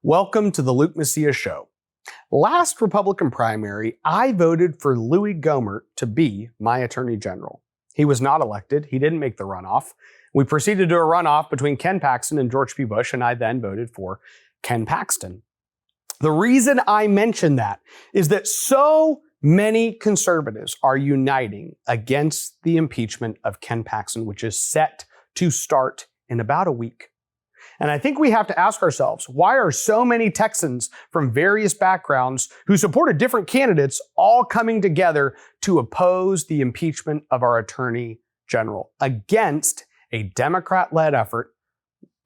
Welcome to the Luke Macias Show. Last Republican primary, I voted for Louie Gohmert to be my Attorney General. He was not elected. He didn't make the runoff. We proceeded to a runoff between Ken Paxton and George P. Bush, and I then voted for Ken Paxton. The reason I mention that is that so many conservatives are uniting against the impeachment of Ken Paxton, which is set to start in about a week. And I think we have to ask ourselves, why are so many Texans from various backgrounds who supported different candidates all coming together to oppose the impeachment of our Attorney General against a Democrat-led effort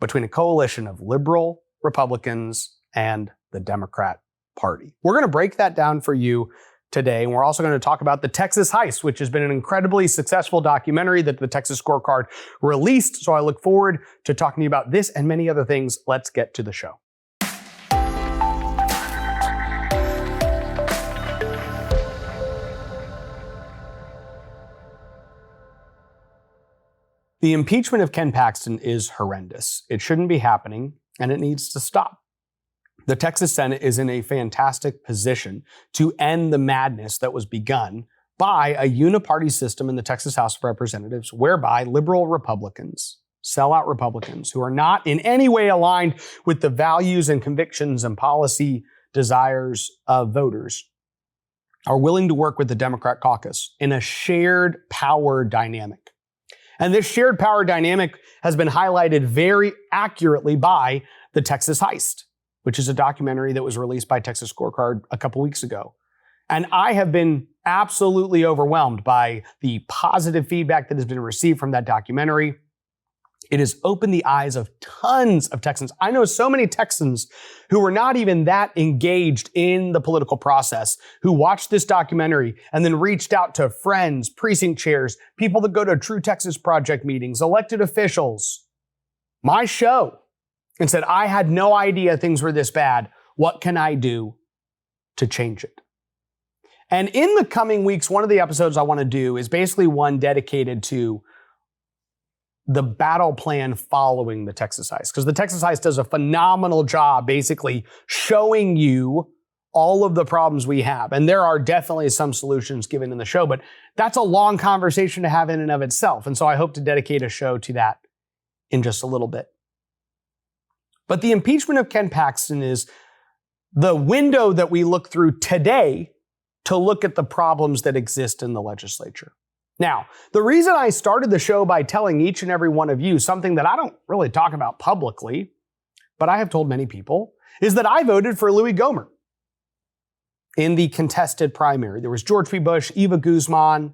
between a coalition of liberal Republicans and the Democrat Party? We're going to break that down for you today, and we're also going to talk about the Texas Heist, which has been an incredibly successful documentary that the Texas Scorecard released. So I look forward to talking to you about this and many other things. Let's get to the show. The impeachment of Ken Paxton is horrendous. It shouldn't be happening, and it needs to stop. The Texas Senate is in a fantastic position to end the madness that was begun by a uniparty system in the Texas House of Representatives, whereby liberal Republicans, sellout Republicans who are not in any way aligned with the values and convictions and policy desires of voters, are willing to work with the Democrat caucus in a shared power dynamic. And this shared power dynamic has been highlighted very accurately by the Texas Heist, which is a documentary that was released by Texas Scorecard a couple weeks ago. And I have been absolutely overwhelmed by the positive feedback that has been received from that documentary. It has opened the eyes of tons of Texans. I know so many Texans who were not even that engaged in the political process, who watched this documentary and then reached out to friends, precinct chairs, people that go to True Texas Project meetings, elected officials, my show, and said, I had no idea things were this bad. What can I do to change it? And in the coming weeks, one of the episodes I want to do is basically one dedicated to the battle plan following the Texas Heist. Because the Texas Heist does a phenomenal job basically showing you all of the problems we have. And there are definitely some solutions given in the show, but that's a long conversation to have in and of itself. And so I hope to dedicate a show to that in just a little bit. But the impeachment of Ken Paxton is the window that we look through today to look at the problems that exist in the legislature. Now, the reason I started the show by telling each and every one of you something that I don't really talk about publicly, but I have told many people, is that I voted for Louie Gohmert in the contested primary. There was George P. Bush, Eva Guzman,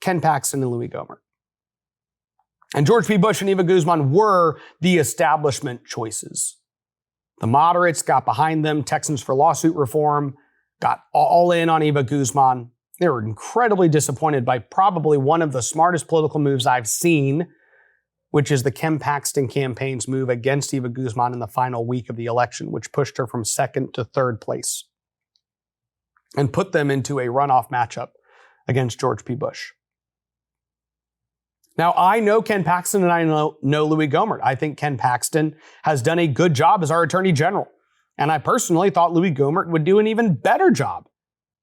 Ken Paxton, and Louie Gohmert. And George P. Bush and Eva Guzman were the establishment choices. The moderates got behind them. Texans for Lawsuit Reform got all in on Eva Guzman. They were incredibly disappointed by probably one of the smartest political moves I've seen, which is the Ken Paxton campaign's move against Eva Guzman in the final week of the election, which pushed her from second to third place and put them into a runoff matchup against George P. Bush. Now, I know Ken Paxton and I know Louie Gohmert. I think Ken Paxton has done a good job as our Attorney General. And I personally thought Louie Gohmert would do an even better job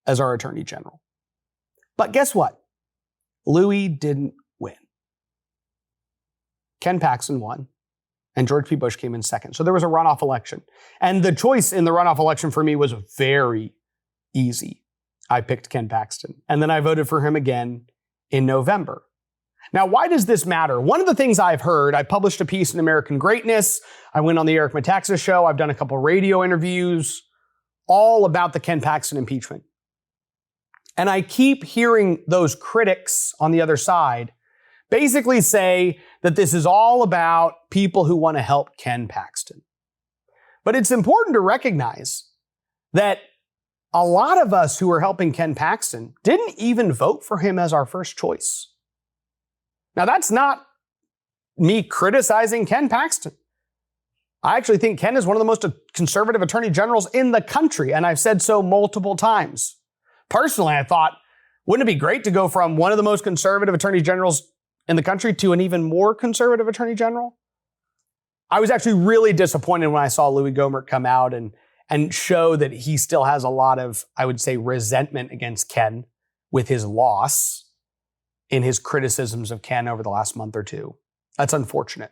as our Attorney General. But guess what? Louie didn't win. Ken Paxton won, and George P. Bush came in second. So there was a runoff election. And the choice in the runoff election for me was very easy. I picked Ken Paxton. And then I voted for him again in November. Now, why does this matter? One of the things I've heard, I published a piece in American Greatness. I went on the Eric Macias show. I've done a couple radio interviews all about the Ken Paxton impeachment. And I keep hearing those critics on the other side basically say that this is all about people who want to help Ken Paxton. But it's important to recognize that a lot of us who are helping Ken Paxton didn't even vote for him as our first choice. Now, that's not me criticizing Ken Paxton. I actually think Ken is one of the most conservative attorney generals in the country, and I've said so multiple times. Personally, I thought, wouldn't it be great to go from one of the most conservative attorney generals in the country to an even more conservative attorney general? I was actually really disappointed when I saw Louie Gohmert come out and show that he still has a lot of, I would say, resentment against Ken with his loss in his criticisms of Ken over the last month or two. That's unfortunate.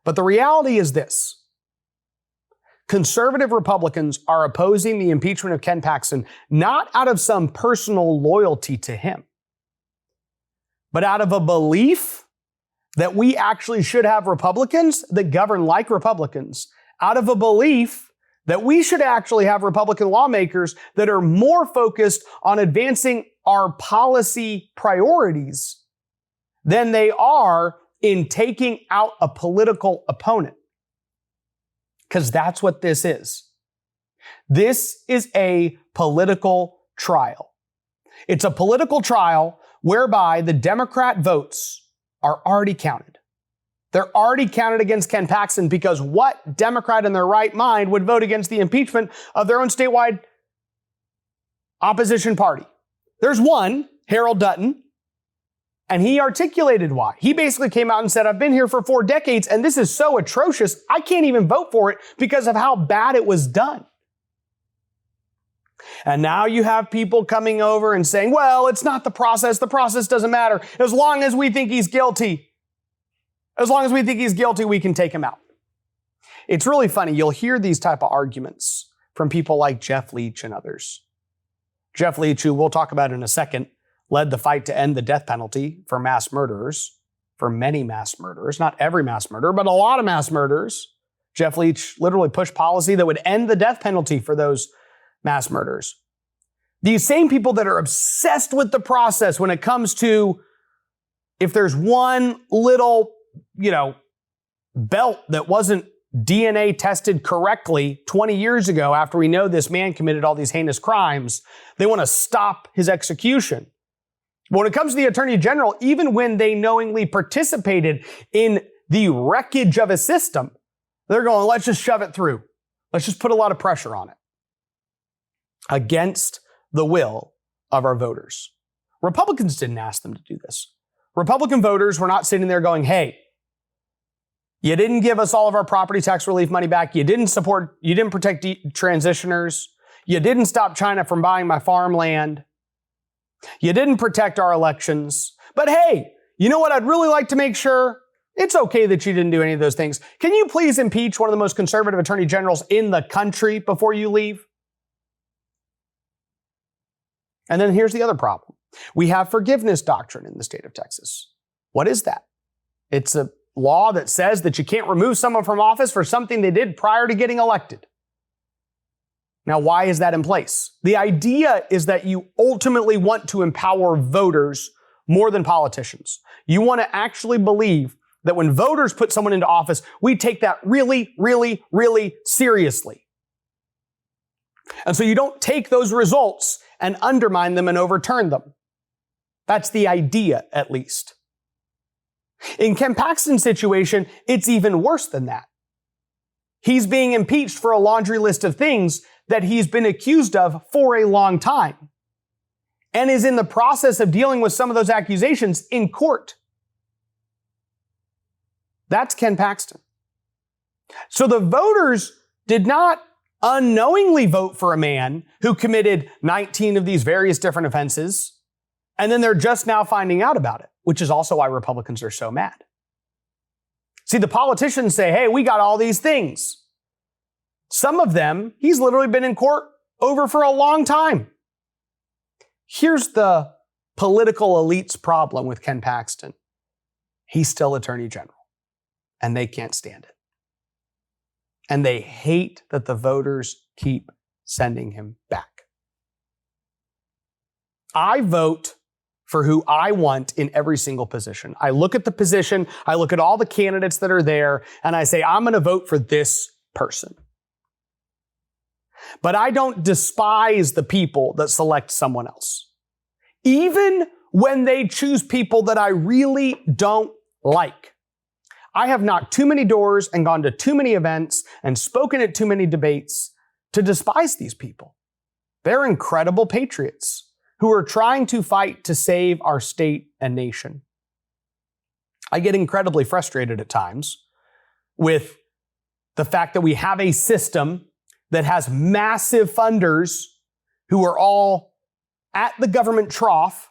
But the reality is this. Conservative Republicans are opposing the impeachment of Ken Paxton not out of some personal loyalty to him, but out of a belief that we actually should have Republicans that govern like Republicans, out of a belief that we should actually have Republican lawmakers that are more focused on advancing our policy priorities than they are in taking out a political opponent. Because that's what this is. This is a political trial. It's a political trial whereby the Democrat votes are already counted. They're already counted against Ken Paxton because what Democrat in their right mind would vote against the impeachment of their own statewide opposition party? There's one, Harold Dutton, and he articulated why. He basically came out and said, I've been here for 4 decades, and this is so atrocious, I can't even vote for it because of how bad it was done. And now you have people coming over and saying, well, it's not the process doesn't matter. As long as we think he's guilty, we can take him out. It's really funny. You'll hear these type of arguments from people like Jeff Leach and others. Jeff Leach, who we'll talk about in a second, led the fight to end the death penalty for mass murderers, for many mass murderers, not every mass murderer, but a lot of mass murderers. Jeff Leach literally pushed policy that would end the death penalty for those mass murders. These same people that are obsessed with the process when it comes to if there's one little, belt that wasn't DNA tested correctly 20 years ago after we know this man committed all these heinous crimes, they want to stop his execution. But when it comes to the Attorney General, even when they knowingly participated in the wreckage of a system, they're going, let's just shove it through. Let's just put a lot of pressure on it. Against the will of our voters. Republicans didn't ask them to do this. Republican voters were not sitting there going, hey, you didn't give us all of our property tax relief money back. You didn't protect transitioners. You didn't stop China from buying my farmland. You didn't protect our elections. But hey, you know what? I'd really like to make sure it's okay that you didn't do any of those things. Can you please impeach one of the most conservative attorney generals in the country before you leave? And then here's the other problem. We have forgiveness doctrine in the state of Texas. What is that? It's a law that says that you can't remove someone from office for something they did prior to getting elected. Now, why is that in place? The idea is that you ultimately want to empower voters more than politicians. You want to actually believe that when voters put someone into office, we take that really, really, really seriously. And so you don't take those results and undermine them and overturn them. That's the idea, at least. In Ken Paxton's situation, it's even worse than that. He's being impeached for a laundry list of things that he's been accused of for a long time and is in the process of dealing with some of those accusations in court. That's Ken Paxton. So the voters did not unknowingly vote for a man who committed 19 of these various different offenses, and then they're just now finding out about it, which is also why Republicans are so mad. See, the politicians say, hey, we got all these things. Some of them, he's literally been in court over for a long time. Here's the political elite's problem with Ken Paxton. He's still Attorney General, and they can't stand it. And they hate that the voters keep sending him back. I vote for who I want in every single position. I look at the position, I look at all the candidates that are there, and I say, I'm going to vote for this person. But I don't despise the people that select someone else. Even when they choose people that I really don't like. I have knocked too many doors and gone to too many events and spoken at too many debates to despise these people. They're incredible patriots who are trying to fight to save our state and nation. I get incredibly frustrated at times with the fact that we have a system that has massive funders who are all at the government trough,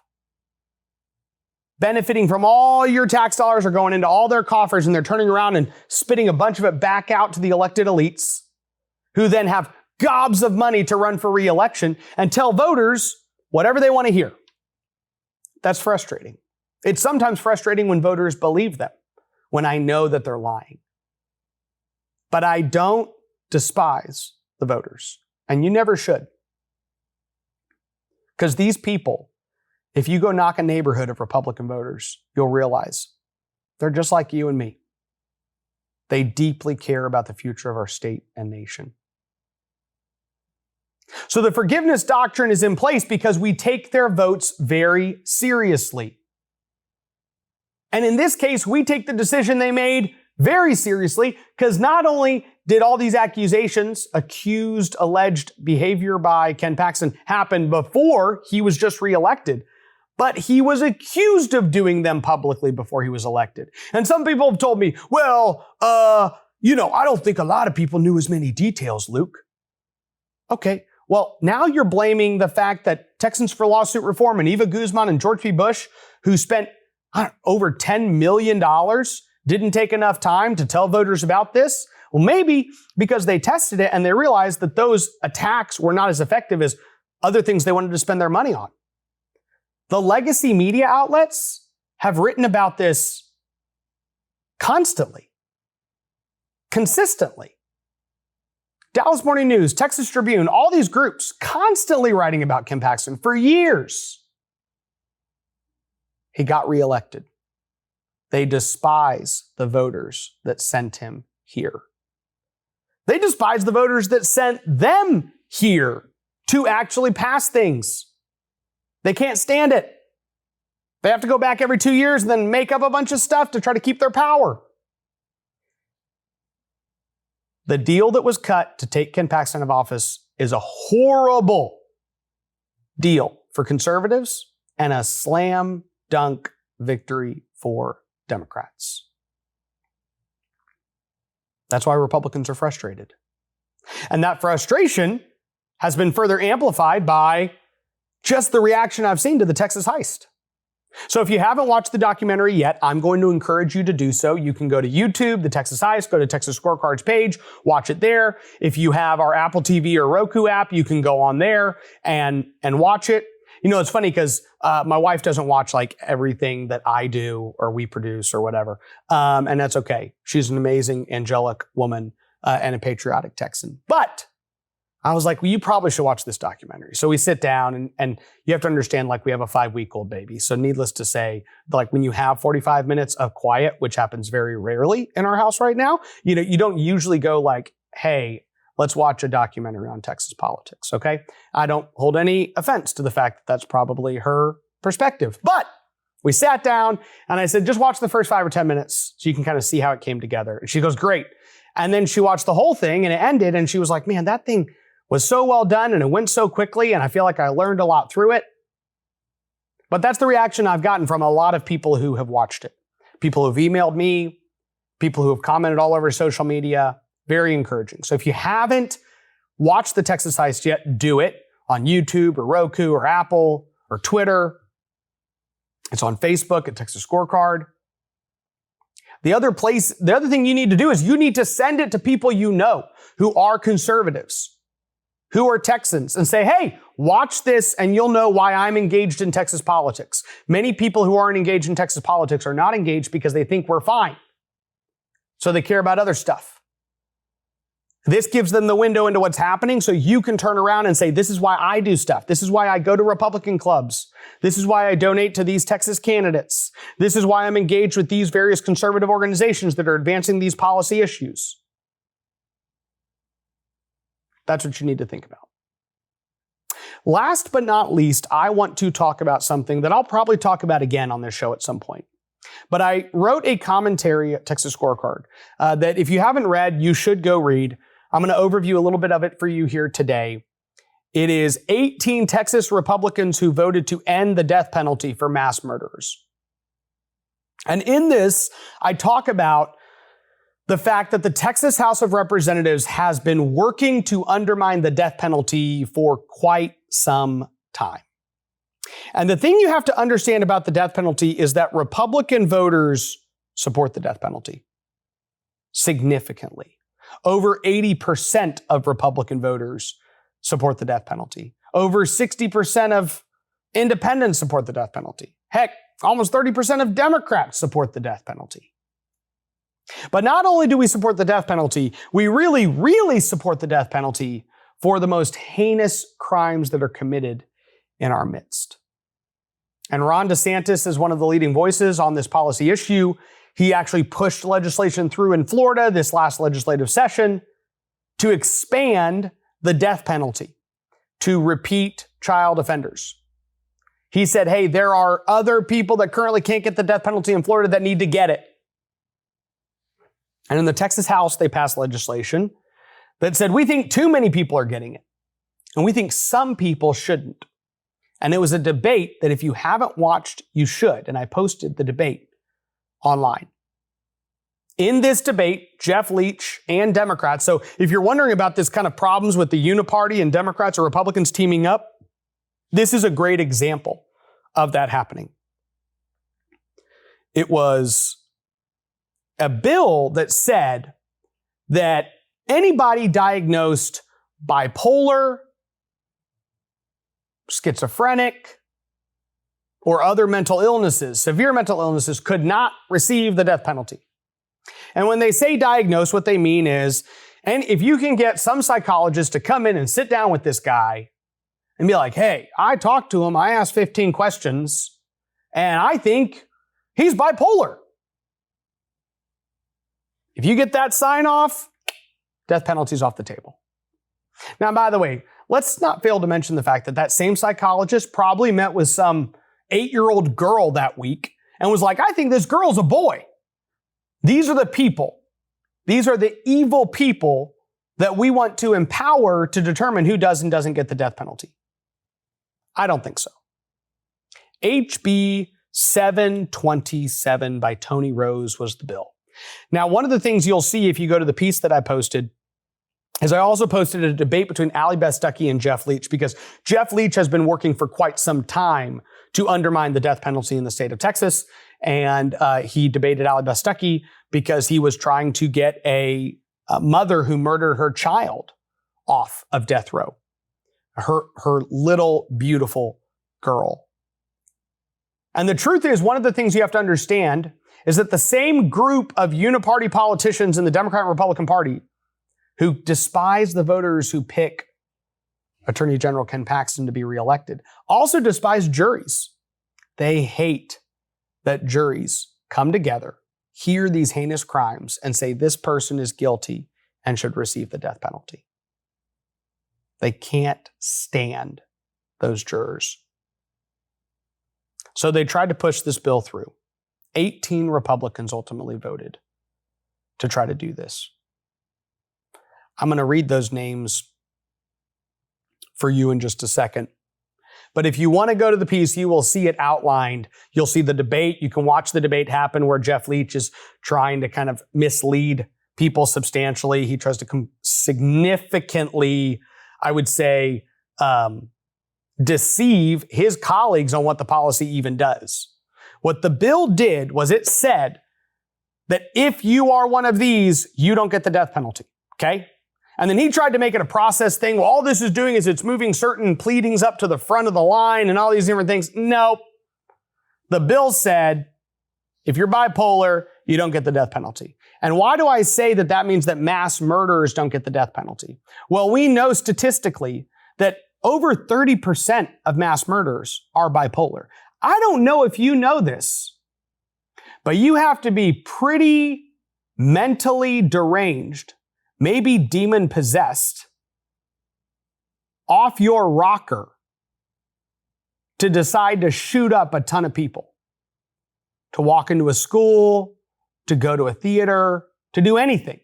benefiting from all your tax dollars are going into all their coffers, and they're turning around and spitting a bunch of it back out to the elected elites, who then have gobs of money to run for re-election and tell voters whatever they want to hear. That's frustrating. It's sometimes frustrating when voters believe them, when I know that they're lying. But I don't despise the voters, and you never should. Because these people, if you go knock a neighborhood of Republican voters, you'll realize they're just like you and me. They deeply care about the future of our state and nation. So the forgiveness doctrine is in place because we take their votes very seriously. And in this case, we take the decision they made very seriously, because not only did all these accusations, alleged behavior by Ken Paxton happen before he was just reelected, but he was accused of doing them publicly before he was elected. And some people have told me, well, I don't think a lot of people knew as many details, Luke. Okay. Well, now you're blaming the fact that Texans for Lawsuit Reform and Eva Guzman and George P. Bush, who spent over $10 million, didn't take enough time to tell voters about this. Well, maybe because they tested it and they realized that those attacks were not as effective as other things they wanted to spend their money on. The legacy media outlets have written about this constantly, consistently. Dallas Morning News, Texas Tribune, all these groups constantly writing about Ken Paxton for years. He got reelected. They despise the voters that sent him here. They despise the voters that sent them here to actually pass things. They can't stand it. They have to go back every 2 years and then make up a bunch of stuff to try to keep their power. The deal that was cut to take Ken Paxton out of office is a horrible deal for conservatives and a slam dunk victory for Democrats. That's why Republicans are frustrated. And that frustration has been further amplified by just the reaction I've seen to the Texas heist. So if you haven't watched the documentary yet, I'm going to encourage you to do so. You can go to YouTube, the Texas Heist, go to Texas Scorecard's page, watch it there. If you have our Apple TV or Roku app, you can go on there and watch it. You know, it's funny because my wife doesn't watch like everything that I do or we produce or whatever. And that's okay. She's an amazing, angelic woman and a patriotic Texan. But I was like, well, you probably should watch this documentary. So we sit down and you have to understand, like, we have a 5-week-old baby. So needless to say, like, when you have 45 minutes of quiet, which happens very rarely in our house right now, you don't usually go like, hey, let's watch a documentary on Texas politics. Okay. I don't hold any offense to the fact that that's probably her perspective, but we sat down and I said, just watch the first 5 or 10 minutes so you can kind of see how it came together. And she goes, great. And then she watched the whole thing and it ended and she was like, man, that thing was so well done and it went so quickly and I feel like I learned a lot through it. But that's the reaction I've gotten from a lot of people who have watched it. People who've emailed me, people who have commented all over social media. Very encouraging. So if you haven't watched the Texas Heist yet, do it on YouTube or Roku or Apple or Twitter. It's on Facebook at Texas Scorecard. The other thing you need to do is you need to send it to people you know who are conservatives, who are Texans, and say, hey, watch this and you'll know why I'm engaged in Texas politics. Many people who aren't engaged in Texas politics are not engaged because they think we're fine. So they care about other stuff. This gives them the window into what's happening so you can turn around and say, this is why I do stuff. This is why I go to Republican clubs. This is why I donate to these Texas candidates. This is why I'm engaged with these various conservative organizations that are advancing these policy issues. That's what you need to think about. Last but not least, I want to talk about something that I'll probably talk about again on this show at some point. But I wrote a commentary at Texas Scorecard that if you haven't read, you should go read. I'm going to overview a little bit of it for you here today. It is 18 Texas Republicans who voted to end the death penalty for mass murderers. And in this, I talk about the fact that the Texas House of Representatives has been working to undermine the death penalty for quite some time. And the thing you have to understand about the death penalty is that Republican voters support the death penalty significantly. Over 80% of Republican voters support the death penalty. Over 60% of independents support the death penalty. Heck, almost 30% of Democrats support the death penalty. But not only do we support the death penalty, we really, really support the death penalty for the most heinous crimes that are committed in our midst. And Ron DeSantis is one of the leading voices on this policy issue. He actually pushed legislation through in Florida this last legislative session to expand the death penalty to repeat child offenders. He said, hey, there are other people that currently can't get the death penalty in Florida that need to get it. And in the Texas House, they passed legislation that said, we think too many people are getting it, and we think some people shouldn't. And it was a debate that if you haven't watched, you should. And I posted the debate online. In this debate, Jeff Leach and Democrats, so if you're wondering about this kind of problems with the Uniparty and Democrats or Republicans teaming up, this is a great example of that happening. It was a bill that said that anybody diagnosed bipolar, schizophrenic, or other mental illnesses, severe mental illnesses, could not receive the death penalty. And when they say diagnose, what they mean is, and if you can get some psychologist to come in and sit down with this guy and be like, hey, I talked to him, I asked 15 questions, and I think he's bipolar. If you get that sign off, death penalty's off the table. Now, by the way, let's not fail to mention the fact that that same psychologist probably met with some 8-year-old girl that week and was like, I think this girl's a boy. These are the people. These are the evil people that we want to empower to determine who does and doesn't get the death penalty. I don't think so. HB 727 by Tony Rose was the bill. Now, one of the things you'll see if you go to the piece that I posted is I also posted a debate between Allie Beth Stuckey and Jeff Leach, because Jeff Leach has been working for quite some time to undermine the death penalty in the state of Texas. And he debated Allie Beth Stuckey because he was trying to get a mother who murdered her child off of death row. Her little, beautiful girl. And the truth is, one of the things you have to understand is that the same group of uniparty politicians in the Democrat and Republican Party who despise the voters who pick Attorney General Ken Paxton to be reelected also despise juries. They hate that juries come together, hear these heinous crimes, and say this person is guilty and should receive the death penalty. They can't stand those jurors. So they tried to push this bill through. 18 Republicans ultimately voted to try to do this. I'm going to read those names for you in just a second. But if you want to go to the piece, you will see it outlined. You'll see the debate. You can watch the debate happen where Jeff Leach is trying to kind of mislead people substantially. He tries to significantly, I would say, deceive his colleagues on what the policy even does. What the bill did was it said that if you are one of these, you don't get the death penalty, okay? And then he tried to make it a process thing. Well, all this is doing is it's moving certain pleadings up to the front of the line and all these different things. Nope. The bill said, if you're bipolar, you don't get the death penalty. And why do I say that that means that mass murderers don't get the death penalty? Well, we know statistically that over 30% of mass murderers are bipolar. I don't know if you know this, but you have to be pretty mentally deranged, maybe demon possessed, off your rocker to decide to shoot up a ton of people, to walk into a school, to go to a theater, to do anything.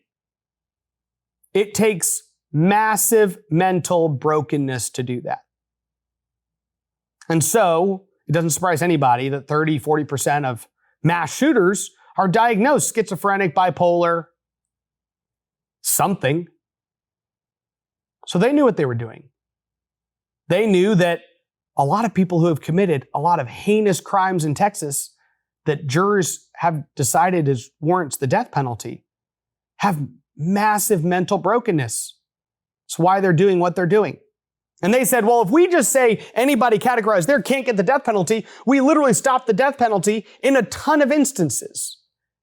It takes massive mental brokenness to do that. And so it doesn't surprise anybody that 30, 40% of mass shooters are diagnosed schizophrenic, bipolar, something. So they knew what they were doing. They knew that a lot of people who have committed a lot of heinous crimes in Texas that jurors have decided warrants the death penalty have massive mental brokenness. It's why they're doing what they're doing. And they said, well, if we just say anybody categorized there can't get the death penalty, we literally stop the death penalty in a ton of instances,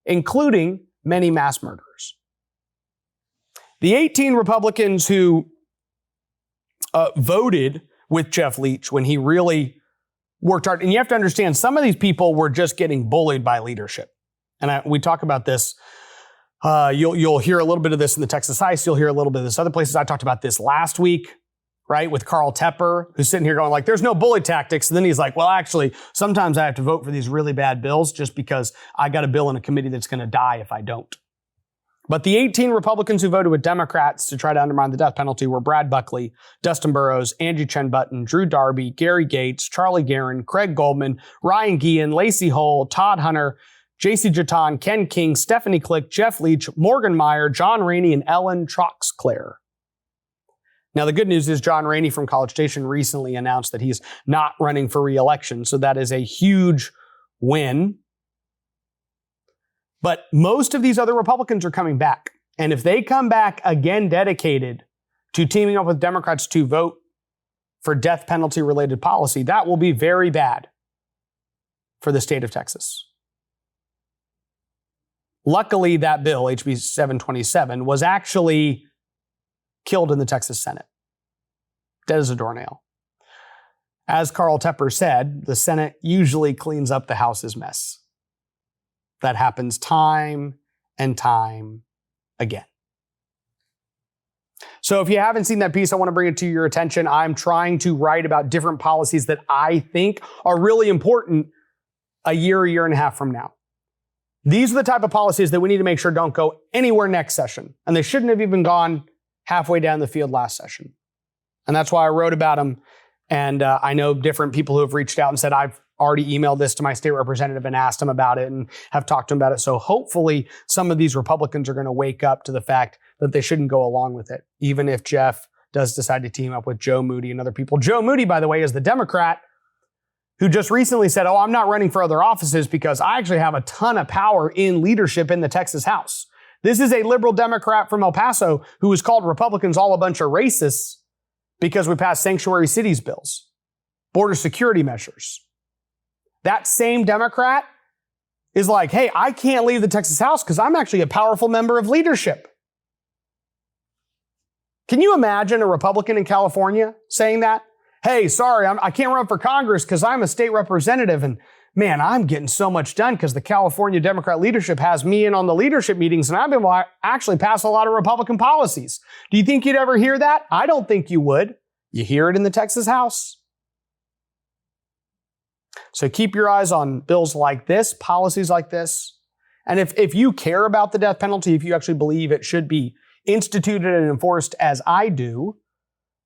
including many mass murderers. The 18 Republicans who voted with Jeff Leach when he really worked hard, and you have to understand, some of these people were just getting bullied by leadership. And we talk about this. You'll hear a little bit of this in the Texas Heist. You'll hear a little bit of this other places. I talked about this last week, right, with Carl Tepper, who's sitting here going like, there's no bully tactics. And then he's like, well, actually, sometimes I have to vote for these really bad bills just because I got a bill in a committee that's going to die if I don't. But the 18 Republicans who voted with Democrats to try to undermine the death penalty were Brad Buckley, Dustin Burrows, Angie Chen Button, Drew Darby, Gary Gates, Charlie Guerin, Craig Goldman, Ryan Guillen, Lacey Hull, Todd Hunter, J.C. Jatan, Ken King, Stephanie Click, Jeff Leach, Morgan Meyer, John Rainey, and Ellen Troxclair. Now, the good news is John Rainey from College Station recently announced that he's not running for re-election, so that is a huge win. But most of these other Republicans are coming back. And if they come back again dedicated to teaming up with Democrats to vote for death penalty related policy, that will be very bad for the state of Texas. Luckily, that bill, HB 727, was actually killed in the Texas Senate. Dead as a doornail. As Carl Tepper said, the Senate usually cleans up the House's mess. That happens time and time again. So if you haven't seen that piece, I want to bring it to your attention. I'm trying to write about different policies that I think are really important a year and a half from now. These are the type of policies that we need to make sure don't go anywhere next session. And they shouldn't have even gone halfway down the field last session. And that's why I wrote about them. And I know different people who have reached out and said, I've already emailed this to my state representative and asked him about it and have talked to him about it. So hopefully some of these Republicans are going to wake up to the fact that they shouldn't go along with it, even if Jeff does decide to team up with Joe Moody and other people. Joe Moody, by the way, is the Democrat who just recently said, I'm not running for other offices because I actually have a ton of power in leadership in the Texas House. This is a liberal Democrat from El Paso who has called Republicans all a bunch of racists because we passed sanctuary cities bills, border security measures. That same Democrat is like, hey, I can't leave the Texas House because I'm actually a powerful member of leadership. Can you imagine a Republican in California saying that? Hey, sorry, I can't run for Congress because I'm a state representative. And man, I'm getting so much done because the California Democrat leadership has me in on the leadership meetings and I've been actually pass a lot of Republican policies. Do you think you'd ever hear that? I don't think you would. You hear it in the Texas House. So keep your eyes on bills like this, policies like this. And if you care about the death penalty, if you actually believe it should be instituted and enforced as I do,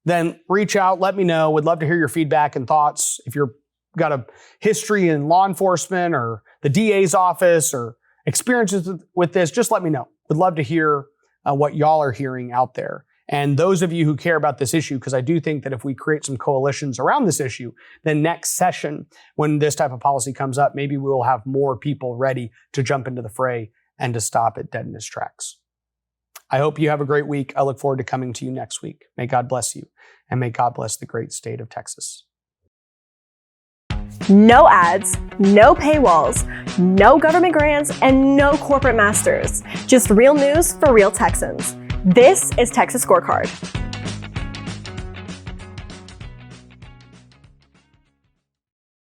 then reach out, let me know. Would love to hear your feedback and thoughts. If you've got a history in law enforcement or the DA's office or experiences with this, just let me know. Would love to hear what y'all are hearing out there. And those of you who care about this issue, because I do think that if we create some coalitions around this issue, then next session, when this type of policy comes up, maybe we will have more people ready to jump into the fray and to stop it dead in its tracks. I hope you have a great week. I look forward to coming to you next week. May God bless you, and may God bless the great state of Texas. No ads, no paywalls, no government grants, and no corporate masters. Just real news for real Texans. This is Texas Scorecard.